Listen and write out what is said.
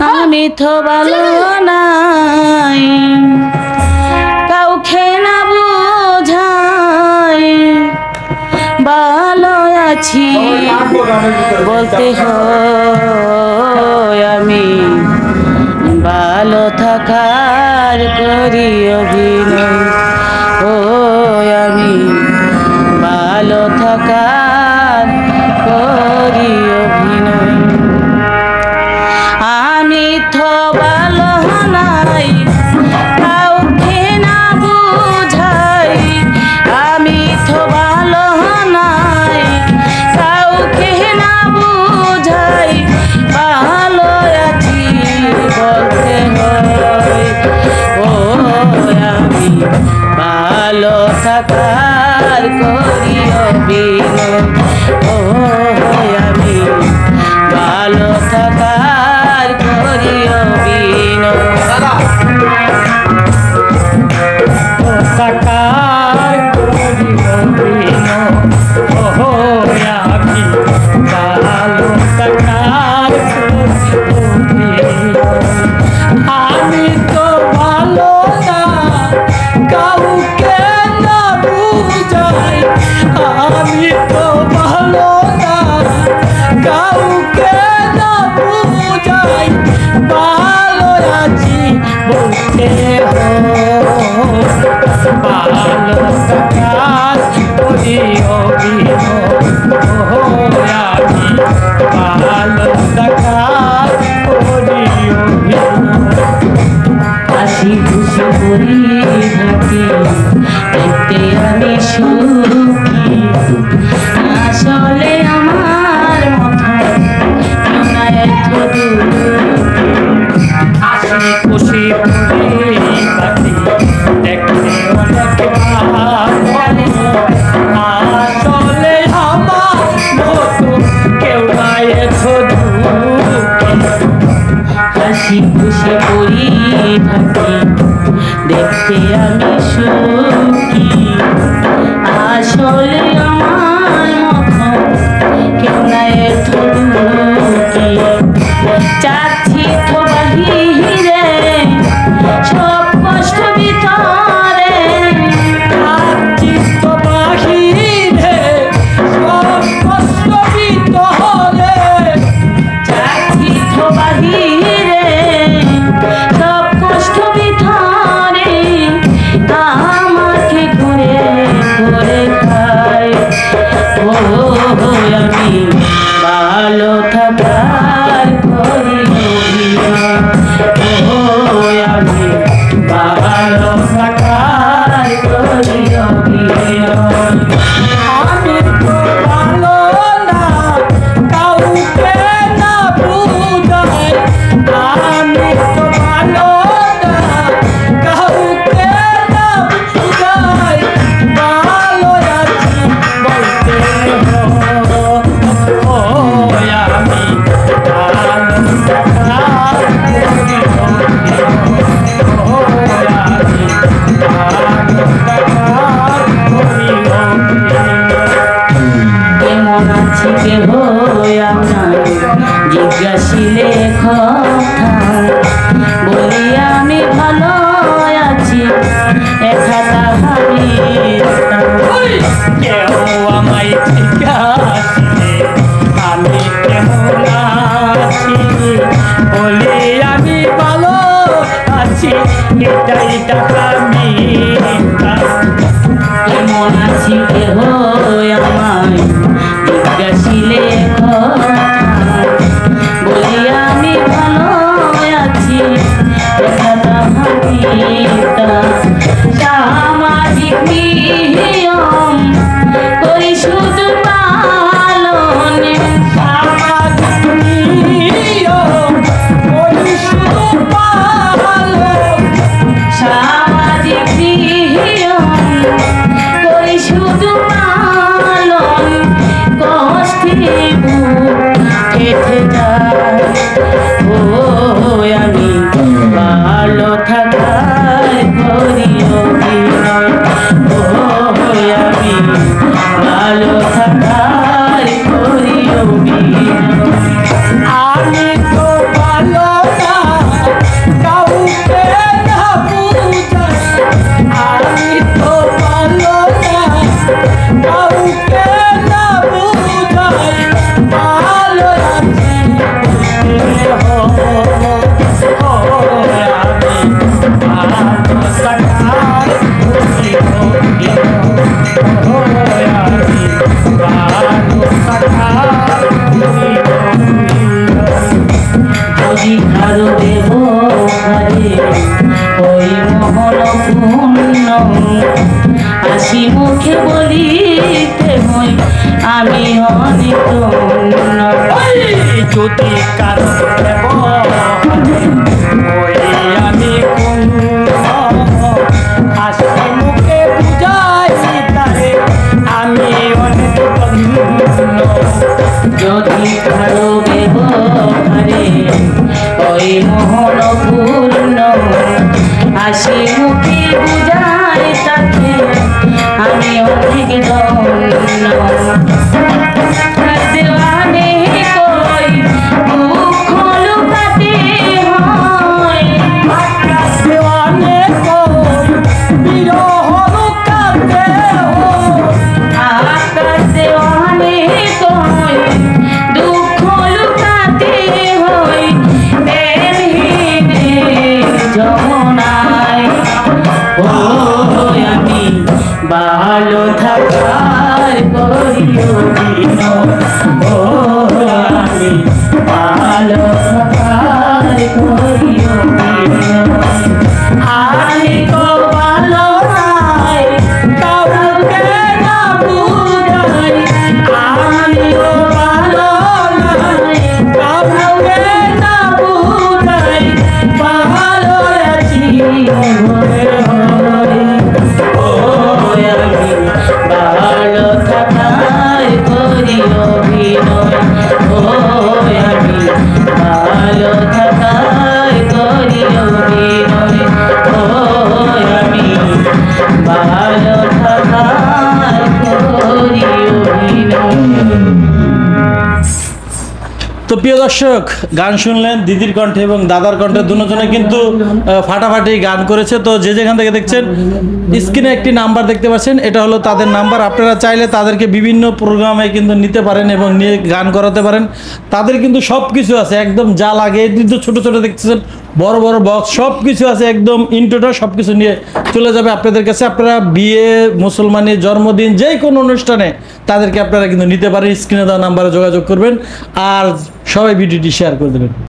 আমি তো ভালো নাই কাউকে না বুঝাই ভালো আছি বলতে হয় আমি ভালো থাকার করি অভিনয় ও আমি ভালো থাকার করি অভিনয় আমি তো ভালো নাই কাউকে না বুঝাই আমি তো ভালো নাই কাউকে না বুঝাই ভালো আছি বলতে হয় ও আমি ভালো থাকার করি অভিনয় ও আমি ভালো থাকার করি অভিনয় থাকার করি অভিনয় ও আমি ভালো থাকার করি অভিনয় আমি তো ভালো না কাউকে না বুঝাই আমি তো ভালো না কাউকে না বুঝাই ভালো আছি বলতে ভালো থাকার করি অভিনয় আমি ভালো থাকার করি অভিনয় হাসি খুশি করি থাকি দেখতে আমি সুখী আসলে আমার মাথায় না এত হাসি খুশি করি থাকি দেখতে অনেক আসলে আমার মতো কেউ নাই এত হাসি খুশি করি থাকি দেখতে আমি সুখী আসলে আমার মতো কেউ না এত দুঃখী চাচ্ছি তো বাহিরে সব কষ্ট ভিতরে চিত্ত বাহিরে সব কষ্ট ভিতরে চাচ্ছি তো বাহিরে সব কষ্ট ভিতরে আমাকে ঘুরে ঘুরে খায় ও আমি ভালো থাকার করি অভিনয় ও আমি ভালো থাকার করি অভিনয় আমি তো ভালো না কাউকে না বুঝাই আমি তো ভালো না কাউকে না বুঝাই ভালো আছি বলতে ও আমি ভালো থাকার করি ও আমি ভালো থাকার করি কেমন আছি কেহ আমার জিজ্ঞাসিলে কথা বলি আমি ভালো আছি একা ভাবি কেউ আমায় ঠিক আসলে আমি কেমন আছি বলি আমি ভালো আছি এটাই আমি কেমন আছি কেহ আমার জিজ্ঞাসিলে কথা বলি আমি ভালো আছি একা ভাবি সামাজিক নিয়ম করি শুধু পালন সামাজিক নিয়ম করি শুধু পালন সামাজিক নিয়ম করি শুধু পালন কষ্টে বুক কেটে যায় ও আমি ভালো থাকার করি অভিনয় ও আমি ভালো থাকার করি অভিনয় আমি তো ভালো না যদি কারো ব্যবহারে ওই মোহন পূর্ণ হাসি মুখে বলিতে হই আমি অনেক ধন্য। যদি কারো ওই আমি হাসি মুখে বুঝাই তারে আমি অনেক ধন্য। যদি কারো ব্যবহারে ওই মোহন পূর্ণ হাসি মুখে বুঝাই তাকে আমি অনেক ধন্য। দেওয়ানে কই দুঃখ লুকাতে হয়, দেওয়ানে কই বিরহ লুকাতে হয়, আকাশ দেওয়ানে কই দুঃখ লুকাতে হয়, প্রেমহীনে যমুনায় ও আমি ভালো থাকার করিও বিনয়, ও আমি ভালো থাকার করিও বিনয়। আমি তো ভালো নাই কাউকে না বুঝাই, আমিও ভালো নাই কাউকে না বুঝাই, ভালো আছি ঘরে ঘরে, ও আমি ভালো থাকার করিও বিনয়, ও আমি ভালো থাকার করিও বিনয়, ও আমি ভালো থাকার করিও বিনয়। তো প্রিয় দর্শক, গান শুনলেন দিদির কণ্ঠে এবং দাদার কণ্ঠে, দুজনে কিন্তু ফাটাফাটি গান করেছে। তো যে যেখান থেকে দেখছেন স্ক্রিনে একটি নাম্বার দেখতে পাচ্ছেন, এটা হলো তাদের নাম্বার। আপনারা চাইলে তাদেরকে বিভিন্ন প্রোগ্রামে কিন্তু নিতে পারেন এবং নিয়ে গান করাতে পারেন। তাদের কিন্তু সব কিছু আছে, একদম যা লাগে, কিন্তু ছোট ছোট দেখতেছেন, বড় বড় বক্স সব কিছু আছে, একদম ইন্টোটা সব কিছু নিয়ে চলে যাবে আপনাদের কাছে। আপনারা বিয়ে, মুসলমানের জন্মদিন, যে কোনো অনুষ্ঠানে তাদেরকে আপনারা কিন্তু নিতে পারেন। স্ক্রিনে দেওয়া নাম্বারে যোগাযোগ করবেন আর সবাই ভিডিওটি শেয়ার করে দেবেন।